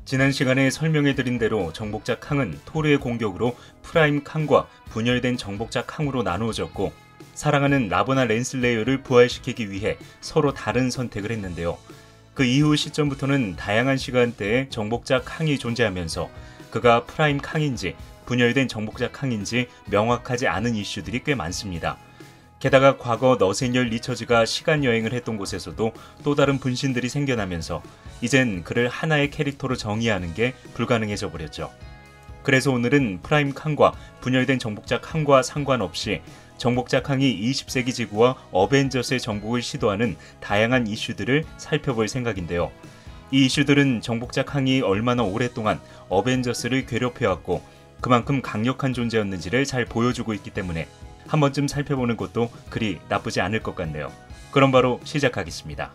지난 시간에 설명해드린 대로 정복자 캉은 토르의 공격으로 프라임 캉과 분열된 정복자 캉으로 나누어졌고, 사랑하는 라보나 렌슬레이어를 부활시키기 위해 서로 다른 선택을 했는데요. 그 이후 시점부터는 다양한 시간대에 정복자 캉이 존재하면서 그가 프라임 캉인지 분열된 정복자 캉인지 명확하지 않은 이슈들이 꽤 많습니다. 게다가 과거 너세니얼 리처즈가 시간여행을 했던 곳에서도 또 다른 분신들이 생겨나면서 이젠 그를 하나의 캐릭터로 정의하는 게 불가능해져 버렸죠. 그래서 오늘은 프라임 캉과 분열된 정복자 캉과 상관없이 정복자 캉이 20세기 지구와 어벤져스의 정복을 시도하는 다양한 이슈들을 살펴볼 생각인데요. 이 이슈들은 정복자 캉이 얼마나 오랫동안 어벤져스를 괴롭혀왔고 그만큼 강력한 존재였는지를 잘 보여주고 있기 때문에 한 번쯤 살펴보는 것도 그리 나쁘지 않을 것 같네요. 그럼 바로 시작하겠습니다.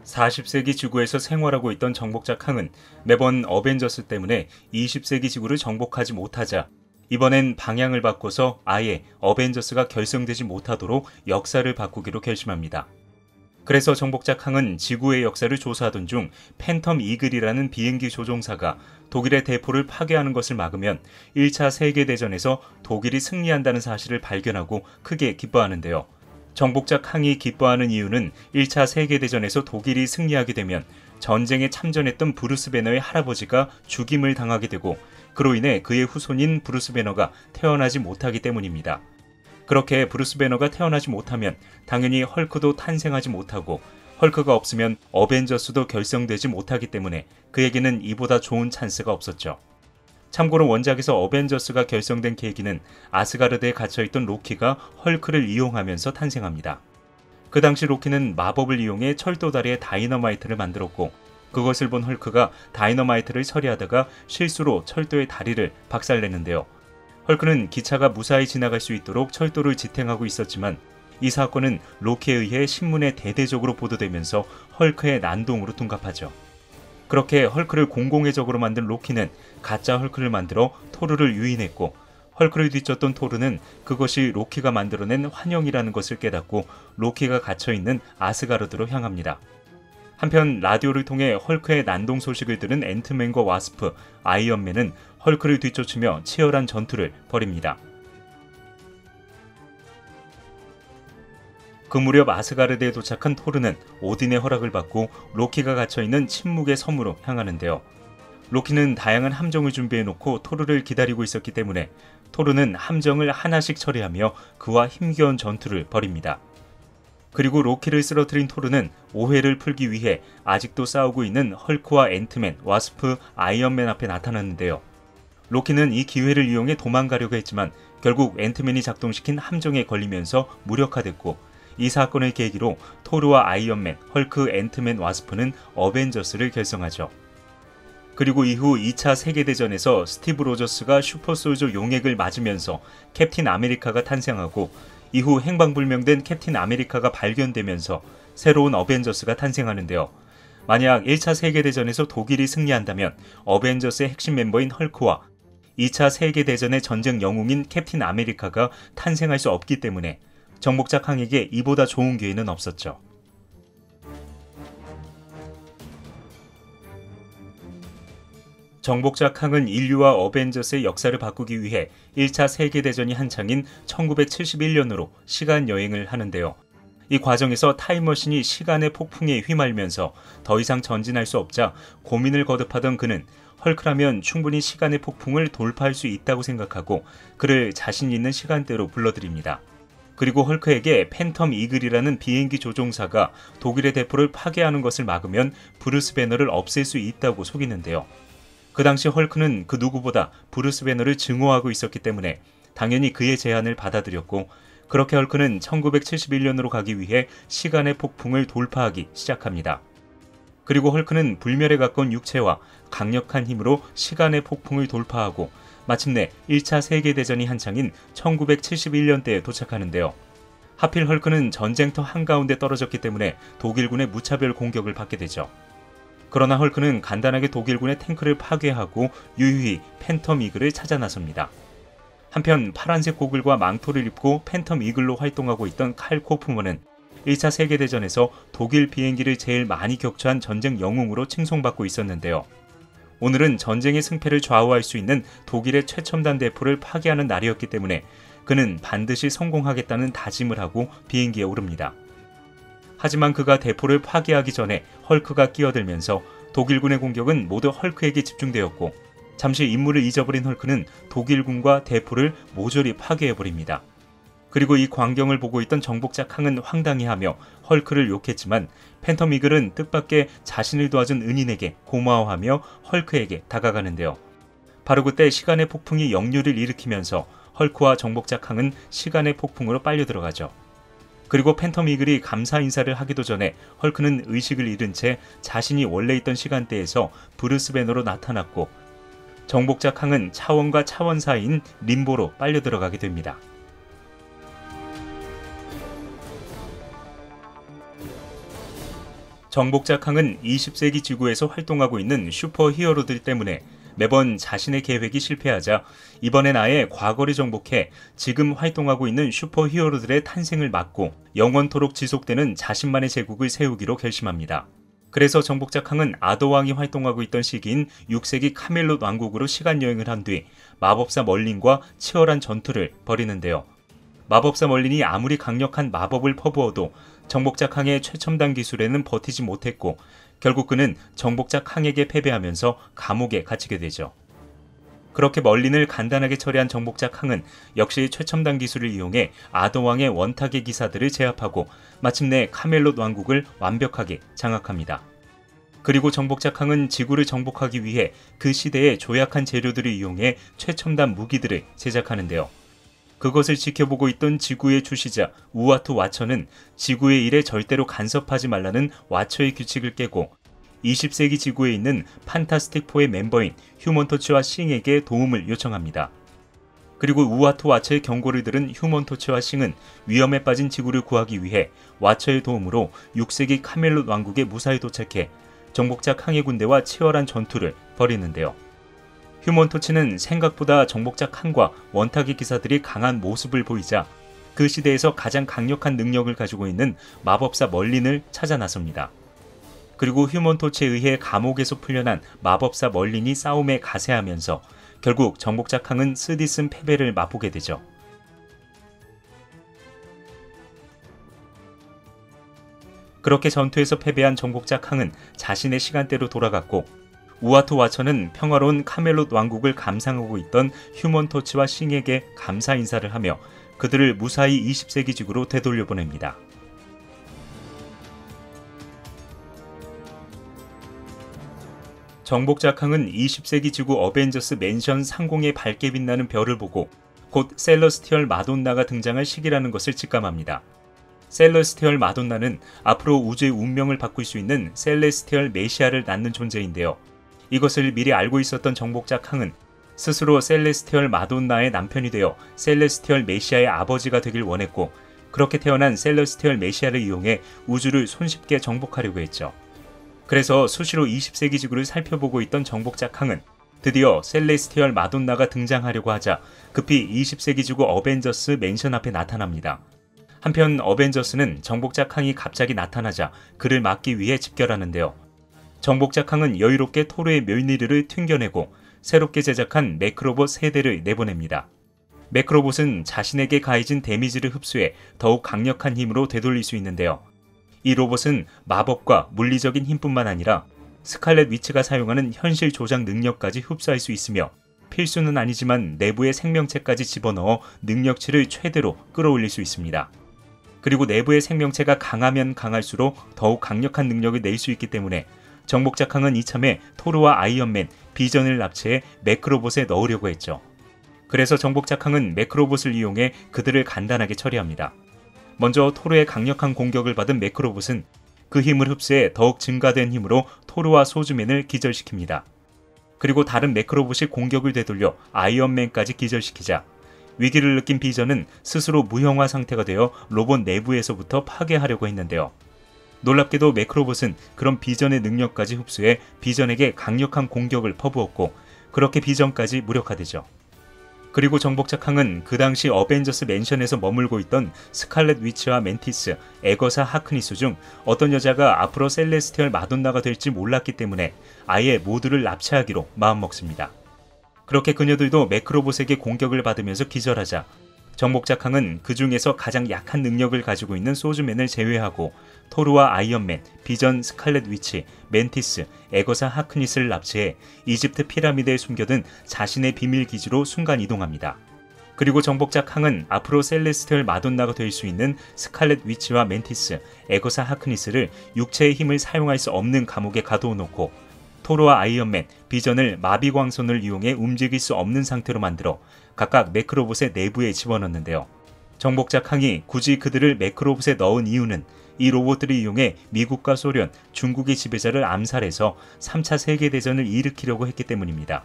(40세기) 지구에서 생활하고 있던 정복자 캉은 매번 어벤져스 때문에 20세기 지구를 정복하지 못하자 이번엔 방향을 바꿔서 아예 어벤져스가 결성되지 못하도록 역사를 바꾸기로 결심합니다. 그래서 정복자 캉은 지구의 역사를 조사하던 중 팬텀 이글이라는 비행기 조종사가 독일의 대포를 파괴하는 것을 막으면 1차 세계대전에서 독일이 승리한다는 사실을 발견하고 크게 기뻐하는데요. 정복자 캉이 기뻐하는 이유는 1차 세계대전에서 독일이 승리하게 되면 전쟁에 참전했던 브루스 배너의 할아버지가 죽임을 당하게 되고 그로 인해 그의 후손인 브루스 배너가 태어나지 못하기 때문입니다. 그렇게 브루스 배너가 태어나지 못하면 당연히 헐크도 탄생하지 못하고 헐크가 없으면 어벤져스도 결성되지 못하기 때문에 그에게는 이보다 좋은 찬스가 없었죠. 참고로 원작에서 어벤져스가 결성된 계기는 아스가르드에 갇혀있던 로키가 헐크를 이용하면서 탄생합니다. 그 당시 로키는 마법을 이용해 철도다리에 다이너마이트를 만들었고 그것을 본 헐크가 다이너마이트를 처리하다가 실수로 철도의 다리를 박살냈는데요. 헐크는 기차가 무사히 지나갈 수 있도록 철도를 지탱하고 있었지만 이 사건은 로키에 의해 신문에 대대적으로 보도되면서 헐크의 난동으로 둔갑하죠. 그렇게 헐크를 공공의 적으로 만든 로키는 가짜 헐크를 만들어 토르를 유인했고 헐크를 뒤쫓던 토르는 그것이 로키가 만들어낸 환영이라는 것을 깨닫고 로키가 갇혀있는 아스가르드로 향합니다. 한편 라디오를 통해 헐크의 난동 소식을 들은 앤트맨과 와스프, 아이언맨은 헐크를 뒤쫓으며 치열한 전투를 벌입니다. 그 무렵 아스가르드에 도착한 토르는 오딘의 허락을 받고 로키가 갇혀있는 침묵의 섬으로 향하는데요. 로키는 다양한 함정을 준비해놓고 토르를 기다리고 있었기 때문에 토르는 함정을 하나씩 처리하며 그와 힘겨운 전투를 벌입니다. 그리고 로키를 쓰러뜨린 토르는 오해를 풀기 위해 아직도 싸우고 있는 헐크와 앤트맨, 와스프, 아이언맨 앞에 나타났는데요. 로키는 이 기회를 이용해 도망가려고 했지만 결국 앤트맨이 작동시킨 함정에 걸리면서 무력화됐고 이 사건을 계기로 토르와 아이언맨, 헐크, 앤트맨, 와스프는 어벤져스를 결성하죠. 그리고 이후 2차 세계대전에서 스티브 로저스가 슈퍼솔저 용액을 맞으면서 캡틴 아메리카가 탄생하고 이후 행방불명된 캡틴 아메리카가 발견되면서 새로운 어벤져스가 탄생하는데요. 만약 1차 세계대전에서 독일이 승리한다면 어벤져스의 핵심 멤버인 헐크와 2차 세계대전의 전쟁 영웅인 캡틴 아메리카가 탄생할 수 없기 때문에 정복자 캉에게 이보다 좋은 기회는 없었죠. 정복자 캉은 인류와 어벤져스의 역사를 바꾸기 위해 1차 세계대전이 한창인 1971년으로 시간여행을 하는데요. 이 과정에서 타임머신이 시간의 폭풍에 휘말면서 더 이상 전진할 수 없자 고민을 거듭하던 그는 헐크라면 충분히 시간의 폭풍을 돌파할 수 있다고 생각하고 그를 자신 있는 시간대로 불러들입니다. 그리고 헐크에게 팬텀 이글이라는 비행기 조종사가 독일의 대포를 파괴하는 것을 막으면 브루스 배너를 없앨 수 있다고 속이는데요. 그 당시 헐크는 그 누구보다 브루스 배너를 증오하고 있었기 때문에 당연히 그의 제안을 받아들였고 그렇게 헐크는 1971년으로 가기 위해 시간의 폭풍을 돌파하기 시작합니다. 그리고 헐크는 불멸에 가까운 육체와 강력한 힘으로 시간의 폭풍을 돌파하고 마침내 1차 세계대전이 한창인 1971년대에 도착하는데요. 하필 헐크는 전쟁터 한가운데 떨어졌기 때문에 독일군의 무차별 공격을 받게 되죠. 그러나 헐크는 간단하게 독일군의 탱크를 파괴하고 유유히 팬텀 이글을 찾아 나섭니다. 한편 파란색 고글과 망토를 입고 팬텀 이글로 활동하고 있던 칼 코프먼은 1차 세계대전에서 독일 비행기를 제일 많이 격추한 전쟁 영웅으로 칭송받고 있었는데요. 오늘은 전쟁의 승패를 좌우할 수 있는 독일의 최첨단 대포를 파괴하는 날이었기 때문에 그는 반드시 성공하겠다는 다짐을 하고 비행기에 오릅니다. 하지만 그가 대포를 파괴하기 전에 헐크가 끼어들면서 독일군의 공격은 모두 헐크에게 집중되었고 잠시 임무를 잊어버린 헐크는 독일군과 대포를 모조리 파괴해버립니다. 그리고 이 광경을 보고 있던 정복자 캉은 황당해하며 헐크를 욕했지만 팬텀 이글은 뜻밖의 자신을 도와준 은인에게 고마워하며 헐크에게 다가가는데요. 바로 그때 시간의 폭풍이 역류를 일으키면서 헐크와 정복자 캉은 시간의 폭풍으로 빨려 들어가죠. 그리고 팬텀 이글이 감사 인사를 하기도 전에 헐크는 의식을 잃은 채 자신이 원래 있던 시간대에서 브루스 배너로 나타났고 정복자 캉은 차원과 차원 사이인 림보로 빨려 들어가게 됩니다. 정복자 캉은 20세기 지구에서 활동하고 있는 슈퍼 히어로들 때문에 매번 자신의 계획이 실패하자 이번엔 아예 과거를 정복해 지금 활동하고 있는 슈퍼 히어로들의 탄생을 막고 영원토록 지속되는 자신만의 제국을 세우기로 결심합니다. 그래서 정복자 캉은 아더왕이 활동하고 있던 시기인 6세기 카멜롯 왕국으로 시간여행을 한 뒤 마법사 멀린과 치열한 전투를 벌이는데요. 마법사 멀린이 아무리 강력한 마법을 퍼부어도 정복자 캉의 최첨단 기술에는 버티지 못했고 결국 그는 정복자 캉에게 패배하면서 감옥에 갇히게 되죠. 그렇게 멀린을 간단하게 처리한 정복자 캉은 역시 최첨단 기술을 이용해 아더왕의 원탁의 기사들을 제압하고 마침내 카멜롯 왕국을 완벽하게 장악합니다. 그리고 정복자 캉은 지구를 정복하기 위해 그 시대의 조약한 재료들을 이용해 최첨단 무기들을 제작하는데요. 그것을 지켜보고 있던 지구의 주시자 우아투 와처는 지구의 일에 절대로 간섭하지 말라는 와처의 규칙을 깨고 20세기 지구에 있는 판타스틱4의 멤버인 휴먼토치와 싱에게 도움을 요청합니다. 그리고 우아투 와처의 경고를 들은 휴먼토치와 싱은 위험에 빠진 지구를 구하기 위해 와처의 도움으로 6세기 카멜롯 왕국에 무사히 도착해 정복자 캉의 군대와 치열한 전투를 벌이는데요. 휴먼토치는 생각보다 정복자 캉과 원탁의 기사들이 강한 모습을 보이자 그 시대에서 가장 강력한 능력을 가지고 있는 마법사 멀린을 찾아 나섭니다. 그리고 휴먼토치에 의해 감옥에서 풀려난 마법사 멀린이 싸움에 가세하면서 결국 정복자 캉은 쓰디쓴 패배를 맛보게 되죠. 그렇게 전투에서 패배한 정복자 캉은 자신의 시간대로 돌아갔고 우아투 와처는 평화로운 카멜롯 왕국을 감상하고 있던 휴먼토치와 싱에게 감사 인사를 하며 그들을 무사히 20세기 지구로 되돌려보냅니다. 정복자 캉은 20세기 지구 어벤져스 맨션 상공의 밝게 빛나는 별을 보고 곧 셀러스티얼 마돈나가 등장할 시기라는 것을 직감합니다. 셀러스티얼 마돈나는 앞으로 우주의 운명을 바꿀 수 있는 셀레스티얼 메시아를 낳는 존재인데요. 이것을 미리 알고 있었던 정복자 캉은 스스로 셀레스티얼 마돈나의 남편이 되어 셀레스티얼 메시아의 아버지가 되길 원했고 그렇게 태어난 셀레스티얼 메시아를 이용해 우주를 손쉽게 정복하려고 했죠. 그래서 수시로 20세기 지구를 살펴보고 있던 정복자 캉은 드디어 셀레스티얼 마돈나가 등장하려고 하자 급히 20세기 지구 어벤져스 맨션 앞에 나타납니다. 한편 어벤져스는 정복자 캉이 갑자기 나타나자 그를 막기 위해 집결하는데요. 정복자 캉은 여유롭게 토르의 멸니르를 튕겨내고 새롭게 제작한 매크로봇 3대를 내보냅니다. 매크로봇은 자신에게 가해진 데미지를 흡수해 더욱 강력한 힘으로 되돌릴 수 있는데요. 이 로봇은 마법과 물리적인 힘뿐만 아니라 스칼렛 위치가 사용하는 현실 조작 능력까지 흡수할 수 있으며 필수는 아니지만 내부의 생명체까지 집어넣어 능력치를 최대로 끌어올릴 수 있습니다. 그리고 내부의 생명체가 강하면 강할수록 더욱 강력한 능력을 낼 수 있기 때문에 정복자 캉은 이참에 토르와 아이언맨, 비전을 납치해 매크로봇에 넣으려고 했죠. 그래서 정복자 캉은 매크로봇을 이용해 그들을 간단하게 처리합니다. 먼저 토르의 강력한 공격을 받은 매크로봇은 그 힘을 흡수해 더욱 증가된 힘으로 토르와 소주맨을 기절시킵니다. 그리고 다른 매크로봇이 공격을 되돌려 아이언맨까지 기절시키자 위기를 느낀 비전은 스스로 무형화 상태가 되어 로봇 내부에서부터 파괴하려고 했는데요. 놀랍게도 매크로봇은 그런 비전의 능력까지 흡수해 비전에게 강력한 공격을 퍼부었고 그렇게 비전까지 무력화되죠. 그리고 정복자 캉은 그 당시 어벤져스 맨션에서 머물고 있던 스칼렛 위치와 멘티스, 에거사 하크니스 중 어떤 여자가 앞으로 셀레스티얼 마돈나가 될지 몰랐기 때문에 아예 모두를 납치하기로 마음먹습니다. 그렇게 그녀들도 매크로봇에게 공격을 받으면서 기절하자 정복자 캉은 그 중에서 가장 약한 능력을 가지고 있는 소즈맨을 제외하고 토르와 아이언맨, 비전, 스칼렛 위치, 멘티스, 에거사 하크니스를 납치해 이집트 피라미드에 숨겨둔 자신의 비밀 기지로 순간 이동합니다. 그리고 정복자 캉은 앞으로 셀레스티얼 마돈나가 될 수 있는 스칼렛 위치와 멘티스, 에거사 하크니스를 육체의 힘을 사용할 수 없는 감옥에 가두어 놓고 토르와 아이언맨, 비전을 마비광선을 이용해 움직일 수 없는 상태로 만들어 각각 매크로봇의 내부에 집어넣는데요. 정복자 캉이 굳이 그들을 매크로봇에 넣은 이유는 이 로봇들을 이용해 미국과 소련, 중국의 지배자를 암살해서 3차 세계대전을 일으키려고 했기 때문입니다.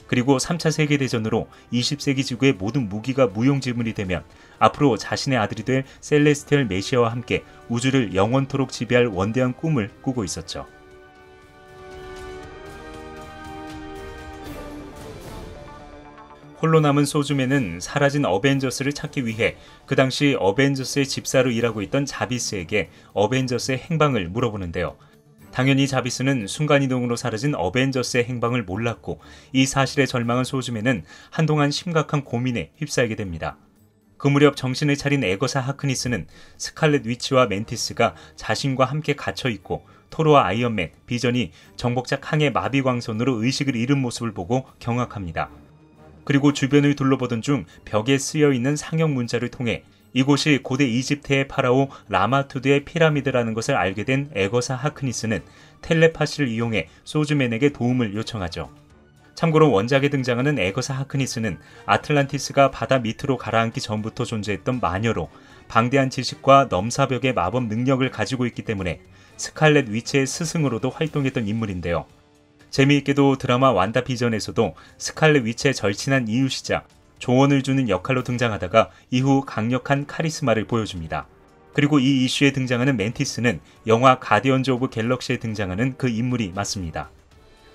그리고 3차 세계대전으로 20세기 지구의 모든 무기가 무용지물이 되면 앞으로 자신의 아들이 될 셀레스티얼 메시아와 함께 우주를 영원토록 지배할 원대한 꿈을 꾸고 있었죠. 홀로 남은 소즈맨은 사라진 어벤져스를 찾기 위해 그 당시 어벤져스의 집사로 일하고 있던 자비스에게 어벤져스의 행방을 물어보는데요. 당연히 자비스는 순간이동으로 사라진 어벤져스의 행방을 몰랐고 이 사실에 절망한 소즈맨은 한동안 심각한 고민에 휩싸이게 됩니다. 그 무렵 정신을 차린 에거사 하크니스는 스칼렛 위치와 멘티스가 자신과 함께 갇혀있고 토르와 아이언맨, 비전이 정복자 캉의 마비광선으로 의식을 잃은 모습을 보고 경악합니다. 그리고 주변을 둘러보던 중 벽에 쓰여있는 상형 문자를 통해 이곳이 고대 이집트의 파라오 라마투드의 피라미드라는 것을 알게 된 에거사 하크니스는 텔레파시를 이용해 소즈맨에게 도움을 요청하죠. 참고로 원작에 등장하는 에거사 하크니스는 아틀란티스가 바다 밑으로 가라앉기 전부터 존재했던 마녀로 방대한 지식과 넘사벽의 마법 능력을 가지고 있기 때문에 스칼렛 위치의 스승으로도 활동했던 인물인데요. 재미있게도 드라마 완다비전에서도 스칼렛 위치의 절친한 이웃이자 조언을 주는 역할로 등장하다가 이후 강력한 카리스마를 보여줍니다. 그리고 이 이슈에 등장하는 멘티스는 영화 가디언즈 오브 갤럭시에 등장하는 그 인물이 맞습니다.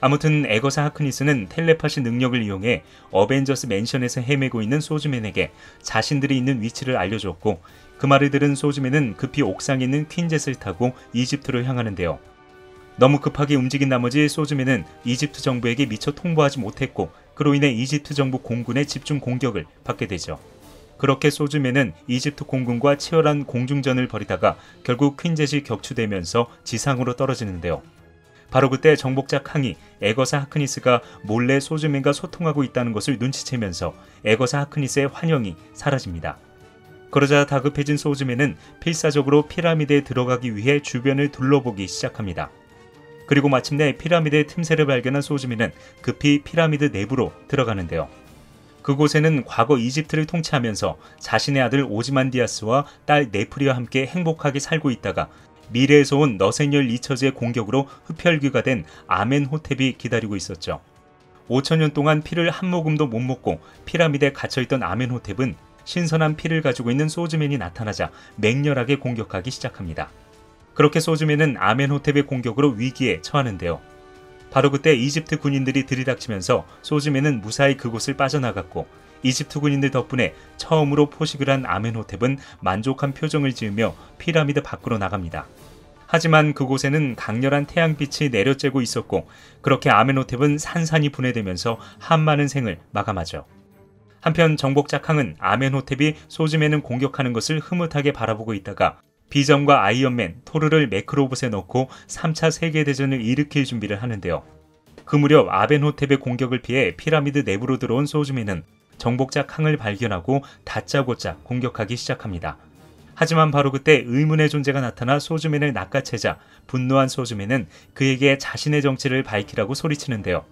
아무튼 에거사 하크니스는 텔레파시 능력을 이용해 어벤져스 맨션에서 헤매고 있는 소즈맨에게 자신들이 있는 위치를 알려줬고 그 말을 들은 소즈맨은 급히 옥상에 있는 퀸젯을 타고 이집트로 향하는데요. 너무 급하게 움직인 나머지 소즈맨은 이집트 정부에게 미처 통보하지 못했고 그로 인해 이집트 정부 공군의 집중 공격을 받게 되죠. 그렇게 소즈맨은 이집트 공군과 치열한 공중전을 벌이다가 결국 퀸젯이 격추되면서 지상으로 떨어지는데요. 바로 그때 정복자 캉이 에거사 하크니스가 몰래 소즈맨과 소통하고 있다는 것을 눈치채면서 에거사 하크니스의 환영이 사라집니다. 그러자 다급해진 소즈맨은 필사적으로 피라미드에 들어가기 위해 주변을 둘러보기 시작합니다. 그리고 마침내 피라미드의 틈새를 발견한 소즈맨은 급히 피라미드 내부로 들어가는데요. 그곳에는 과거 이집트를 통치하면서 자신의 아들 오즈만디아스와 딸 네프리와 함께 행복하게 살고 있다가 미래에서 온 너센열 리처즈의 공격으로 흡혈귀가 된 아멘호텝이 기다리고 있었죠. 5천년 동안 피를 한 모금도 못 먹고 피라미드에 갇혀있던 아멘호텝은 신선한 피를 가지고 있는 소즈맨이 나타나자 맹렬하게 공격하기 시작합니다. 그렇게 소즈맨은 아멘호텝의 공격으로 위기에 처하는데요. 바로 그때 이집트 군인들이 들이닥치면서 소즈맨은 무사히 그곳을 빠져나갔고 이집트 군인들 덕분에 처음으로 포식을 한 아멘호텝은 만족한 표정을 지으며 피라미드 밖으로 나갑니다. 하지만 그곳에는 강렬한 태양빛이 내려쬐고 있었고 그렇게 아멘호텝은 산산이 분해되면서 한많은 생을 마감하죠. 한편 정복자 캉은 아멘호텝이 소즈맨을 공격하는 것을 흐뭇하게 바라보고 있다가 비전과 아이언맨, 토르를 매크로봇에 넣고 3차 세계대전을 일으킬 준비를 하는데요. 그 무렵 아멘호텝의 공격을 피해 피라미드 내부로 들어온 소즈맨은 정복자 캉을 발견하고 다짜고짜 공격하기 시작합니다. 하지만 바로 그때 의문의 존재가 나타나 소즈맨을 낚아채자 분노한 소즈맨은 그에게 자신의 정체를 밝히라고 소리치는데요.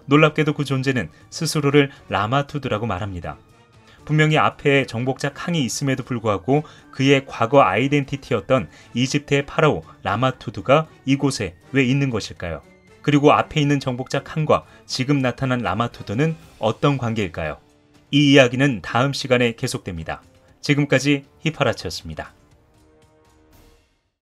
놀랍게도 그 존재는 스스로를 라마투드라고 말합니다. 분명히 앞에 정복자 캉이 있음에도 불구하고 그의 과거 아이덴티티였던 이집트의 파라오 라마투드가 이곳에 왜 있는 것일까요? 그리고 앞에 있는 정복자 캉과 지금 나타난 라마투드는 어떤 관계일까요? 이 이야기는 다음 시간에 계속됩니다. 지금까지 히파라치였습니다.